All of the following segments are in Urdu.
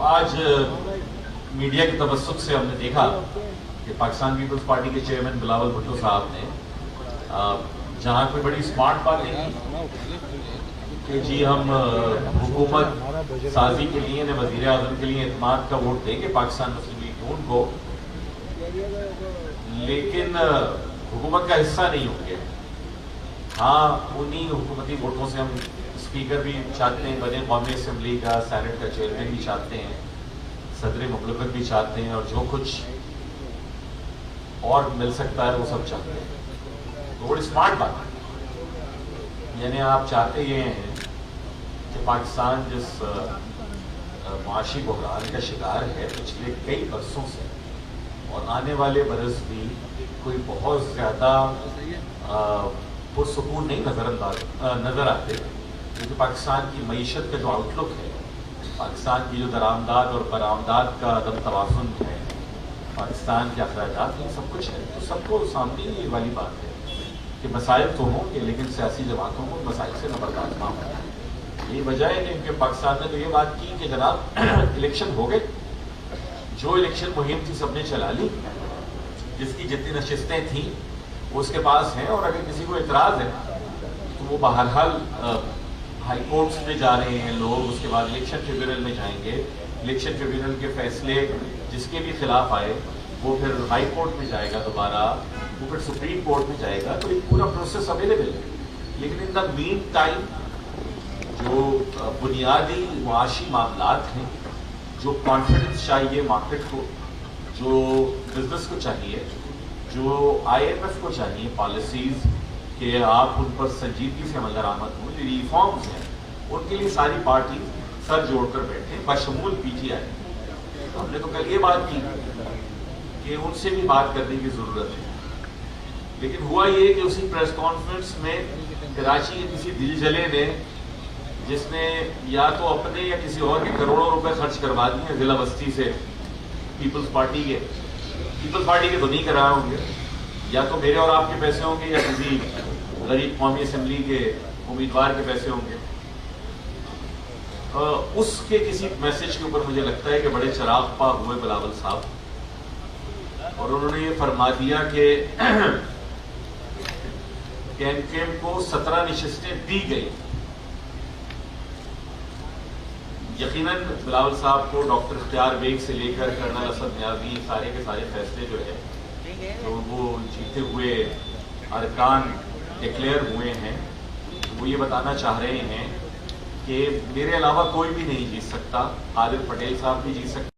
آج میڈیا کے تبسط سے ہم نے دیکھا کہ پاکستان پیپلز پارٹی کے چیئرمین بلاول بھٹو صاحب نے جہاں کوئی بڑی اسمارٹ بات نہیں کہ جی ہم حکومت سازی کے لیے وزیر اعظم کے لیے اعتماد کا ووٹ دیں گے پاکستان مسلم لیگ نون کو، لیکن حکومت کا حصہ نہیں ہوں گے. ہاں انہی حکومتی ووٹوں سے ہم اسپیکر بھی چاہتے ہیں بنے، قومی اسمبلی کا سینٹ کا چیئرمین بھی چاہتے ہیں، صدر مملکت بھی چاہتے ہیں، اور جو کچھ اور مل سکتا ہے وہ سب چاہتے ہیں. تو بڑی اسمارٹ بات ہے. یعنی آپ چاہتے یہ ہیں کہ پاکستان جس معاشی بحران کا شکار ہے پچھلے کئی برسوں سے، اور آنے والے برس بھی کوئی بہت زیادہ پرسکون نہیں نظر آتے، کیونکہ پاکستان کی معیشت کا جو آؤٹ لک ہے، پاکستان کی جو درآمدات اور برآمدات کا عدم توازن ہے، پاکستان کے اخراجات، یہ سب کچھ ہے. تو سب کو سامنے یہ والی بات ہے کہ مسائل تو ہوں گے، لیکن سیاسی جماعتوں کو مسائل سے نبردار نہ ہونا. یہی وجہ ہے کہ پاکستان نے تو یہ بات کی کہ جناب الیکشن ہو گئے، جو الیکشن مہم تھی سب نے چلا لی، جس کی جتنی نشستیں تھیں وہ اس کے پاس ہیں، اور اگر کسی کو اعتراض ہے تو وہ بہرحال ہائی کورٹس میں جا رہے ہیں لوگ، اس کے بعد الیکشن ٹریبیونل میں جائیں گے. الیکشن ٹریبیونل کے فیصلے جس کے بھی خلاف آئے وہ پھر ہائی کورٹ میں جائے گا دوبارہ، وہ پھر سپریم کورٹ میں جائے گا. تو ایک پورا پروسیس اویلیبل ہے. لیکن ان دا مین ٹائم جو بنیادی معاشی معاملات ہیں، جو کانفیڈنس چاہیے مارکیٹ کو، جو بزنس کو چاہیے، جو IMF کو چاہیے پالیسیز کہ آپ ان پر سنجیدگی سے عمل درآمد ہوں، جو ریفارمز ہیں ان کے لیے ساری پارٹی سر جوڑ کر بیٹھے بشمول PTI. ہم نے تو کل یہ بات کی کہ ان سے بھی بات کرنے کی ضرورت ہے. لیکن ہوا یہ کہ اسی پریس کانفرنس میں کراچی کے کسی دل جلے نے، جس نے یا تو اپنے یا کسی اور کے کروڑوں روپے خرچ کروا دیے ضلع بستی سے پیپلز پارٹی کے تو نہیں کرائے ہوں گے، یا تو میرے اور آپ کے پیسے ہوں گے، یا کسی غریب قومی اسمبلی کے امیدوار کے پیسے ہوں گے. اس کے کسی میسج کے اوپر مجھے لگتا ہے کہ بڑے چراغ پا ہوئے بلاول صاحب، اور انہوں نے یہ فرما دیا کہ کیم کو 17 نشستیں دی گئی. یقیناً بلاول صاحب کو ڈاکٹر اختیار بیگ سے لے کر کرنل اسد نیازی سارے کے سارے فیصلے جو ہے تو وہ جیتے ہوئے ارکان ڈکلیئر ہوئے ہیں. وہ یہ بتانا چاہ رہے ہیں کہ میرے علاوہ کوئی بھی نہیں جیت سکتا، عادل پٹیل صاحب بھی جیت سکتے.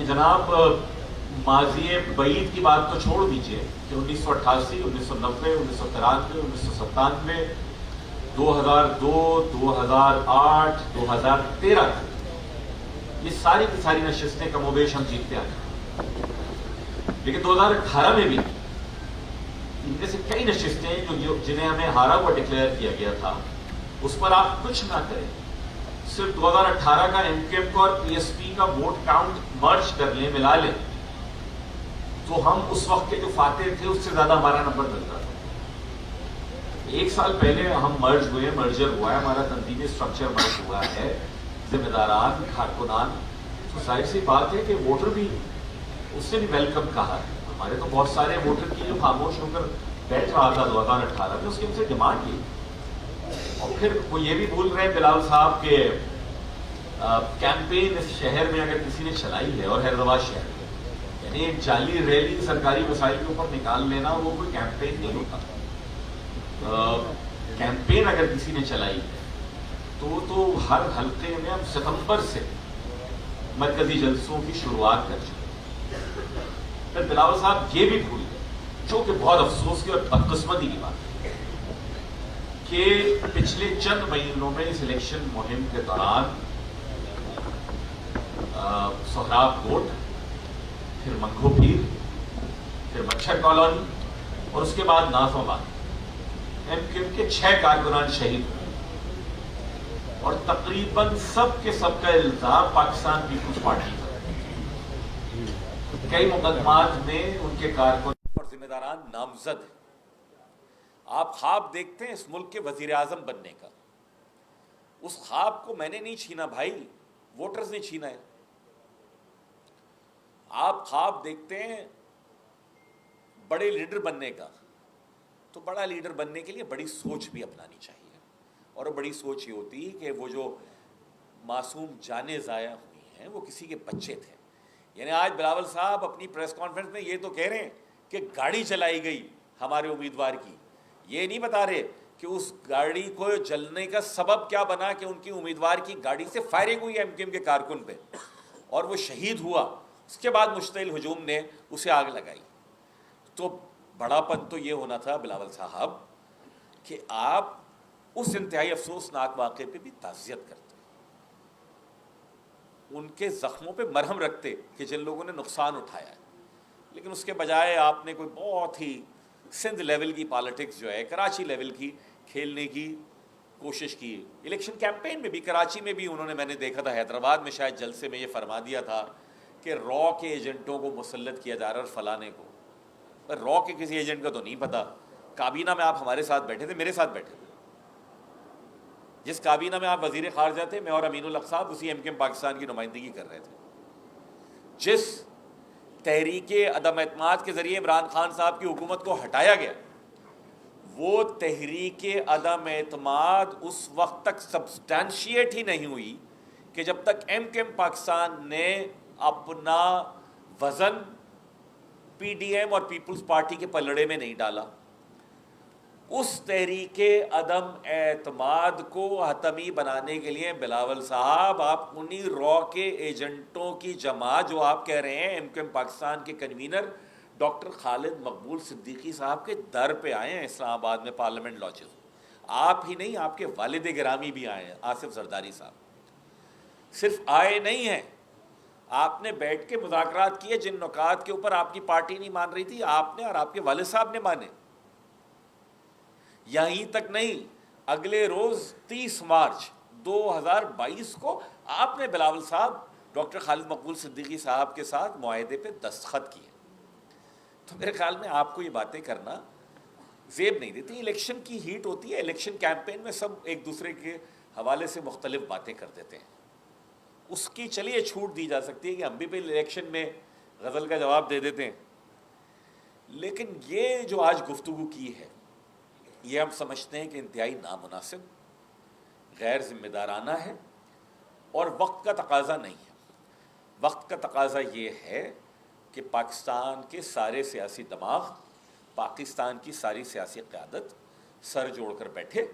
جناب ماضی بعید کی بات تو چھوڑ دیجئے کہ 1988، 1990، 1993، 1997، 2002، 2008، 2013 یہ ساری کی ساری نشستیں کم و بیش ہم جیتتے آئے. لیکن 2018 میں بھی ان میں سے کئی نشستیں جنہیں ہمیں ہارا ہوا ڈکلیئر کیا گیا تھا، اس پر آپ کچھ نہ کریں، صرف 2018 کا MKM کو اور PSP کا ووٹ کاؤنٹ مرج کر لیں، ملا لیں، تو ہم اس وقت کے جو فاتح تھے اس سے زیادہ ہمارا نمبر ملتا تھا. 1 سال پہلے ہم مرج ہوئے، مرجر ہوا ہے، ہمارا تنظیمی اسٹرکچر مرج ہوا ہے، ذمہ داران، کارکنان. تو ظاہر سی بات ہے کہ ووٹر بھی اس سے بھی ویلکم کہا ہے. ہمارے تو بہت سارے ووٹر کی جو خاموش ہو کر بیٹھ رہا تھا 2018 میں، اس کی ہم سے ڈیمانڈ کی. اور پھر وہ یہ بھی بھول رہے ہیں بلاول صاحب کہ کیمپین اس شہر میں اگر کسی نے چلائی ہے، اور حیدرآباد شہر میں، یعنی ایک جعلی ریلی سرکاری وسائل کے اوپر نکال لینا وہ کوئی کیمپین نہیں ہوتا. کیمپین اگر کسی نے چلائی ہے تو ہر حلقے میں ہم ستمبر سے مرکزی جلسوں کی شروعات کر چکے. پھر بلاول صاحب یہ بھی بھول گئے، جو کہ بہت افسوس کی اور بدقسمتی کی بات ہے، کہ پچھلے چند مہینوں میں اس الیکشن مہم کے دوران سہراب کوٹ، پھر منگھو پیر، پھر مچھر کالونی، اور اس کے بعد ناظم آباد MKM کے 6 کارکنان شہید ہوئے. اور تقریباً سب کے سب کا الزام پاکستان پیپلز پارٹی پر ہے. کئی مقدمات میں ان کے کارکنوں اور ذمہ داران نامزد ہیں. آپ خواب دیکھتے ہیں اس ملک کے وزیر اعظم بننے کا، اس خواب کو میں نے نہیں چھینا بھائی، ووٹرز نے چھینا ہے. آپ خواب دیکھتے ہیں بڑے لیڈر بننے کا، تو بڑا لیڈر بننے کے لیے بڑی سوچ بھی اپنانی چاہیے. اور بڑی سوچ یہ ہوتی کہ وہ جو معصوم جانیں ضائع ہوئی ہیں وہ کسی کے بچے تھے. یعنی آج بلاول صاحب اپنی پریس کانفرنس میں یہ تو کہہ رہے ہیں کہ گاڑی چلائی گئی ہمارے امیدوار کی، یہ نہیں بتا رہے کہ اس گاڑی کو جلنے کا سبب کیا بنا کہ ان کی امیدوار کی گاڑی سے فائرنگ ہوئی ایم کیو ایم کے کارکن پہ اور وہ شہید ہوا. اس کے بعد مشتعل ہجوم نے اسے آگ لگائی. تو بڑا پن تو یہ ہونا تھا بلاول صاحب کہ آپ اس انتہائی افسوسناک واقعے پہ بھی تعزیت کرتے، ان کے زخموں پہ مرہم رکھتے کہ جن لوگوں نے نقصان اٹھایا ہے. لیکن اس کے بجائے آپ نے کوئی بہت ہی سندھ لیول کی پالیٹکس جو ہے کراچی لیول کی کھیلنے کی کوشش کی. الیکشن کیمپین میں بھی کراچی میں بھی انہوں نے، میں نے دیکھا تھا حیدرآباد میں شاید جلسے میں یہ فرما دیا تھا کہ را کے ایجنٹوں کو مسلط کیا جا رہا ہے فلانے کو. پر را کے کسی ایجنٹ کا تو نہیں پتا. کابینہ میں آپ ہمارے ساتھ بیٹھے تھے، میرے ساتھ بیٹھے تھے. جس کابینہ میں آپ وزیر خارجہ تھے، میں اور امین الحق صاحب اسی ایم کیو ایم پاکستان کی نمائندگی کر رہے تھے. جس تحریک عدم اعتماد کے ذریعے عمران خان صاحب کی حکومت کو ہٹایا گیا، وہ تحریک عدم اعتماد اس وقت تک سبسٹینشیٹ ہی نہیں ہوئی کہ جب تک ایم کیو ایم پاکستان نے اپنا وزن پی ڈی ایم اور پیپلز پارٹی کے پلڑے میں نہیں ڈالا. اس تحریک عدم اعتماد کو حتمی بنانے کے لیے بلاول صاحب آپ انہی را کے ایجنٹوں کی جماعت جو آپ کہہ رہے ہیں ایم کیو ایم پاکستان کے کنوینر ڈاکٹر خالد مقبول صدیقی صاحب کے در پہ آئے ہیں اسلام آباد میں پارلیمنٹ لاجز. آپ ہی نہیں، آپ کے والد گرامی بھی آئے ہیں آصف زرداری صاحب. صرف آئے نہیں ہیں، آپ نے بیٹھ کے مذاکرات کیے جن نکات کے اوپر آپ کی پارٹی نہیں مان رہی تھی، آپ نے اور آپ کے والد صاحب نے مانے. یہیں تک نہیں، اگلے روز 30 مارچ 2022 کو آپ نے بلاول صاحب ڈاکٹر خالد مقبول صدیقی صاحب کے ساتھ معاہدے پہ دستخط کیے. تو میرے خیال میں آپ کو یہ باتیں کرنا زیب نہیں دیتی. الیکشن کی ہیٹ ہوتی ہے، الیکشن کیمپین میں سب ایک دوسرے کے حوالے سے مختلف باتیں کر دیتے ہیں. اس کی چلیے چھوٹ دی جا سکتی ہے کہ ہم بھی پہ الیکشن میں غزل کا جواب دے دیتے ہیں. لیکن یہ جو آج گفتگو کی ہے یہ ہم سمجھتے ہیں کہ انتہائی نامناسب، غیر ذمہ دارانہ ہے اور وقت کا تقاضا نہیں ہے. وقت کا تقاضا یہ ہے کہ پاکستان کے سارے سیاسی دماغ، پاکستان کی ساری سیاسی قیادت سر جوڑ کر بیٹھے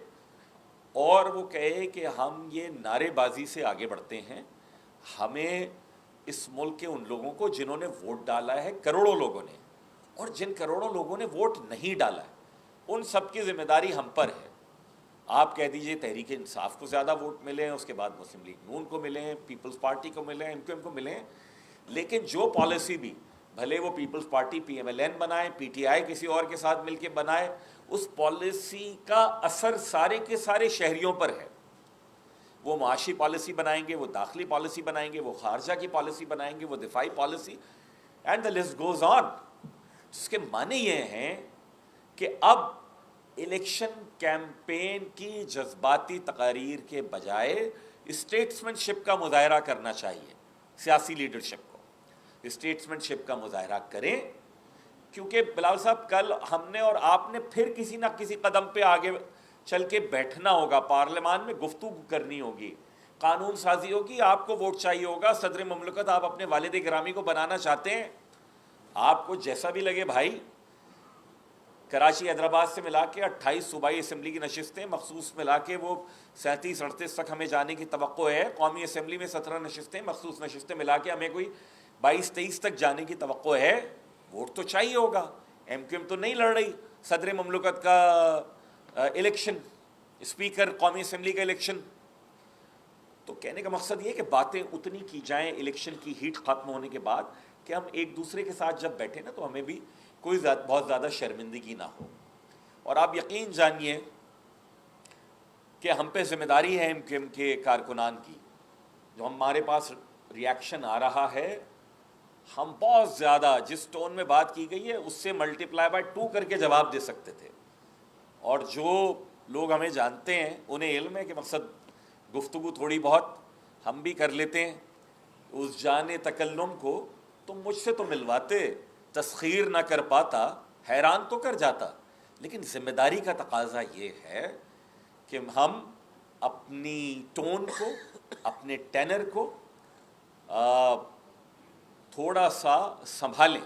اور وہ کہے کہ ہم یہ نعرے بازی سے آگے بڑھتے ہیں. ہمیں اس ملک کے ان لوگوں کو جنہوں نے ووٹ ڈالا ہے، کروڑوں لوگوں نے، اور جن کروڑوں لوگوں نے ووٹ نہیں ڈالا ہے، ان سب کی ذمہ داری ہم پر ہے. آپ کہہ دیجئے تحریک انصاف کو زیادہ ووٹ ملے ہیں، اس کے بعد مسلم لیگ نون کو ملے ہیں، پیپلز پارٹی کو ملے ہیں، ایم کیو ایم کو ملے ہیں. لیکن جو پالیسی بھی، بھلے وہ پیپلز پارٹی پی ایم ایل این بنائے، پی ٹی آئی کسی اور کے ساتھ مل کے بنائے، اس پالیسی کا اثر سارے کے سارے شہریوں پر ہے. وہ معاشی پالیسی بنائیں گے، وہ داخلی پالیسی بنائیں گے، وہ خارجہ کی پالیسی بنائیں گے، وہ دفاعی policy, and the list goes on. جس کے معنی یہ ہیں کہ اب الیکشن کیمپین کی جذباتی تقاریر کے بجائے اسٹیٹسمنٹ شپ کا مظاہرہ کرنا چاہیے. سیاسی لیڈرشپ کو اسٹیٹسمنٹ شپ کا مظاہرہ کریں، کیونکہ بلاول صاحب کل ہم نے اور آپ نے پھر کسی نہ کسی قدم پہ آگے چل کے بیٹھنا ہوگا. پارلیمان میں گفتگو کرنی ہوگی، قانون سازی ہوگی، آپ کو ووٹ چاہیے ہوگا. صدر مملکت آپ اپنے والد گرامی کو بنانا چاہتے ہیں، آپ کو جیسا بھی لگے بھائی. کراچی حیدرآباد سے ملا کے 28 صوبائی اسمبلی کی نشستیں مخصوص ملا کے وہ 37-38 تک ہمیں جانے کی توقع ہے. قومی اسمبلی میں 17 نشستیں مخصوص نشستیں ملا کے ہمیں کوئی 22-23 تک جانے کی توقع ہے. ووٹ تو چاہیے ہوگا. ایم کیو ایم تو نہیں لڑ رہی صدر مملکت کا الیکشن، اسپیکر قومی اسمبلی کا الیکشن. تو کہنے کا مقصد یہ کہ باتیں اتنی کی جائیں الیکشن کی ہیٹ ختم ہونے کے بعد کہ ہم ایک دوسرے کے ساتھ جب بیٹھے نا تو ہمیں بھی کوئی بہت زیادہ شرمندگی نہ ہو. اور آپ یقین جانیے کہ ہم پہ ذمہ داری ہے MKM کے کارکنان کی. جو ہمارے پاس ریاکشن آ رہا ہے، ہم بہت زیادہ جس ٹون میں بات کی گئی ہے اس سے ملٹیپلائی بائی 2 کر کے جواب دے سکتے تھے. اور جو لوگ ہمیں جانتے ہیں انہیں علم ہے کہ مقصد گفتگو تھوڑی بہت ہم بھی کر لیتے ہیں. اس جان تکلم کو تم مجھ سے تو ملواتے، تسخیر نہ کر پاتا، حیران تو کر جاتا. لیکن ذمہ داری کا تقاضا یہ ہے کہ ہم اپنی ٹون کو، اپنے ٹینر کو تھوڑا سا سنبھالیں،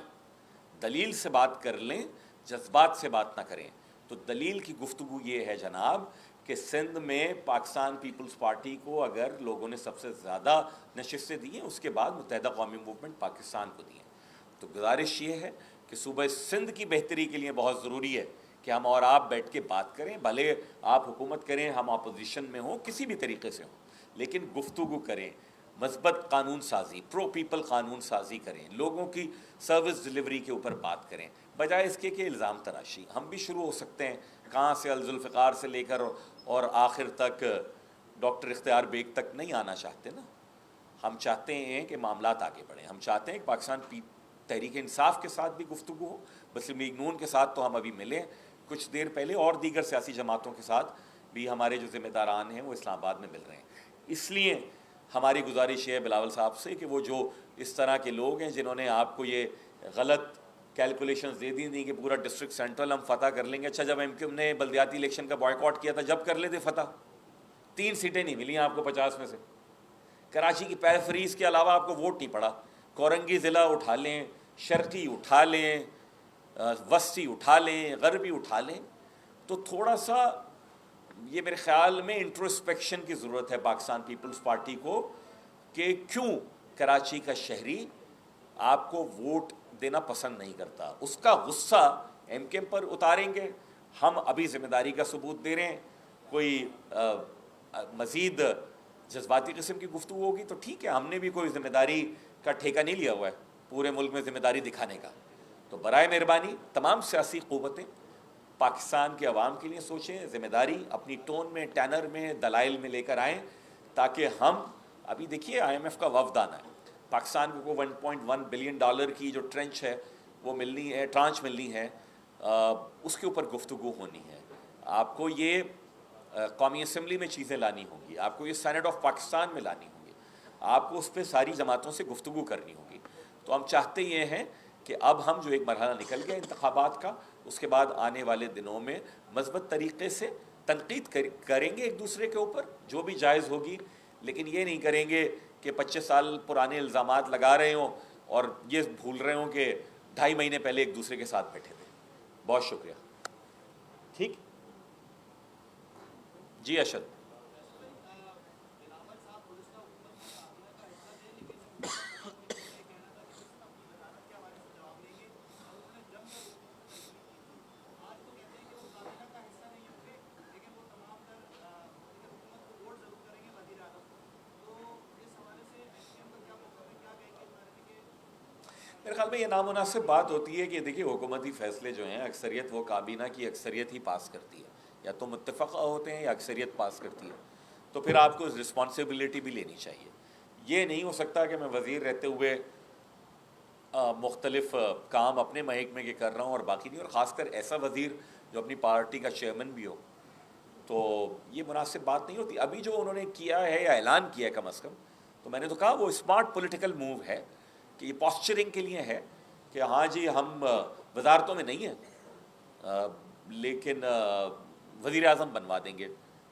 دلیل سے بات کر لیں، جذبات سے بات نہ کریں. تو دلیل کی گفتگو یہ ہے جناب کہ سندھ میں پاکستان پیپلز پارٹی کو اگر لوگوں نے سب سے زیادہ نشستیں دی ہیں، اس کے بعد متحدہ قومی موومنٹ پاکستان کو دی ہیں. تو گزارش یہ ہے کہ صوبہ سندھ کی بہتری کے لیے بہت ضروری ہے کہ ہم اور آپ بیٹھ کے بات کریں. بھلے آپ حکومت کریں، ہم اپوزیشن میں ہوں، کسی بھی طریقے سے ہوں، لیکن گفتگو کریں، مثبت قانون سازی، پرو پیپل قانون سازی کریں، لوگوں کی سروس ڈلیوری کے اوپر بات کریں، بجائے اس کے کہ الزام تراشی. ہم بھی شروع ہو سکتے ہیں کہاں سے، الذوالفقار سے لے کر اور آخر تک ڈاکٹر اختیار بیگ تک نہیں آنا چاہتے نا. ہم چاہتے ہیں کہ معاملات آگے بڑھیں. ہم چاہتے ہیں کہ پاکستان تحریک انصاف کے ساتھ بھی گفتگو ہو، مسلم لیگ نون کے ساتھ تو ہم ابھی ملیں کچھ دیر پہلے، اور دیگر سیاسی جماعتوں کے ساتھ بھی ہمارے جو ذمہ داران ہیں وہ اسلام آباد میں مل رہے ہیں. اس لیے ہماری گزارش ہے بلاول صاحب سے کہ وہ جو اس طرح کے لوگ ہیں جنہوں نے آپ کو یہ غلط کیلکولیشنز دے دی کہ پورا ڈسٹرکٹ سینٹرل ہم فتح کر لیں گے. اچھا، جب MKM نے بلدیاتی الیکشن کا بائیکاٹ کیا تھا، جب کر لیتے فتح، 3 سیٹیں نہیں ملی آپ کو 50 میں سے. کراچی کی پیرفریز کے علاوہ آپ کو ووٹ نہیں پڑا. کورنگی ضلع اٹھا لیں، شرقی اٹھا لیں، وسطی اٹھا لیں، غربی اٹھا لیں. تو تھوڑا سا یہ میرے خیال میں انٹروسپیکشن کی ضرورت ہے پاکستان پیپلز پارٹی کو کہ کیوں کراچی کا شہری آپ کو ووٹ دینا پسند نہیں کرتا. اس کا غصہ MKM پر اتاریں گے. ہم ابھی ذمہ داری کا ثبوت دے رہے ہیں. کوئی مزید جذباتی قسم کی گفتگو ہوگی تو ٹھیک ہے، ہم نے بھی کوئی ذمہ داری کا ٹھیکہ نہیں لیا ہوا ہے پورے ملک میں ذمہ داری دکھانے کا. تو برائے مہربانی تمام سیاسی قوتیں پاکستان کے عوام کے لیے سوچیں، ذمہ داری اپنی ٹون میں، ٹینر میں، دلائل میں لے کر آئیں، تاکہ ہم ابھی دیکھیے IMF کا وفد آنا ہے. پاکستان کو $1.1 بلین کی جو ٹرنچ ہے وہ ملنی ہے، ٹرانچ ملنی ہے، اس کے اوپر گفتگو ہونی ہے. آپ کو یہ قومی اسمبلی میں چیزیں لانی ہوں گی، آپ کو یہ سینٹ آف پاکستان میں لانی ہوں گی، آپ کو اس پہ ساری جماعتوں سے گفتگو کرنی ہوگی. تو ہم چاہتے یہ ہیں کہ اب ہم جو ایک مرحلہ نکل گیا انتخابات کا، اس کے بعد آنے والے دنوں میں مثبت طریقے سے تنقید کریں گے ایک دوسرے کے اوپر جو بھی جائز ہوگی، لیکن یہ نہیں کریں گے کہ 25 سال پرانے الزامات لگا رہے ہوں اور یہ بھول رہے ہوں کہ 2.5 مہینے پہلے ایک دوسرے کے ساتھ بیٹھے تھے. بہت شکریہ. ٹھیک جی اشد. میرے خیال میں یہ نامناسب بات ہوتی ہے کہ دیکھیے حکومتی فیصلے جو ہیں اکثریت وہ کابینہ کی اکثریت ہی پاس کرتی ہے، یا تو متفقہ ہوتے ہیں یا اکثریت پاس کرتی ہے. تو پھر آپ کو رسپانسبلٹی بھی لینی چاہیے. یہ نہیں ہو سکتا کہ میں وزیر رہتے ہوئے مختلف کام اپنے محکمے کے کر رہا ہوں اور باقی نہیں، اور خاص کر ایسا وزیر جو اپنی پارٹی کا چیئرمین بھی ہو. تو یہ مناسب بات نہیں ہوتی. ابھی جو انہوں نے کیا ہے یا اعلان کیا ہے کم از کم، تو میں نے تو کہا وہ اسمارٹ پولیٹیکل موو ہے کہ یہ پاسچرنگ کے لیے ہے کہ ہاں جی ہم وزارتوں میں نہیں ہیں لیکن وزیر اعظم بنوا دیں گے.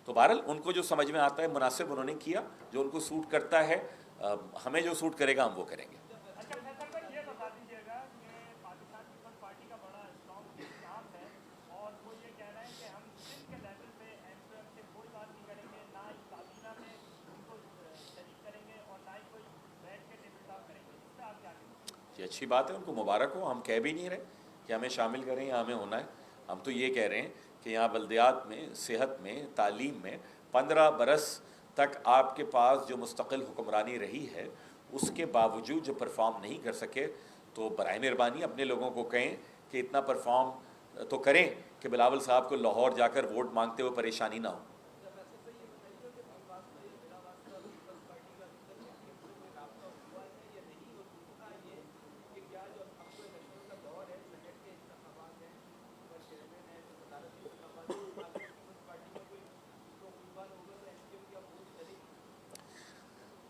تو بہرحال ان کو جو سمجھ میں آتا ہے مناسب انہوں نے کیا، جو ان کو سوٹ کرتا ہے. ہمیں جو سوٹ کرے گا ہم وہ کریں گے. یہ اچھی بات ہے، ان کو مبارک ہو. ہم کہہ بھی نہیں رہے کہ ہمیں شامل کریں یا ہمیں ہونا ہے. ہم تو یہ کہہ رہے ہیں کہ یہاں بلدیات میں، صحت میں، تعلیم میں 15 برس تک آپ کے پاس جو مستقل حکمرانی رہی ہے، اس کے باوجود جو پرفارم نہیں کر سکے، تو برائے مہربانی اپنے لوگوں کو کہیں کہ اتنا پرفارم تو کریں کہ بلاول صاحب کو لاہور جا کر ووٹ مانگتے ہوئے پریشانی نہ ہو.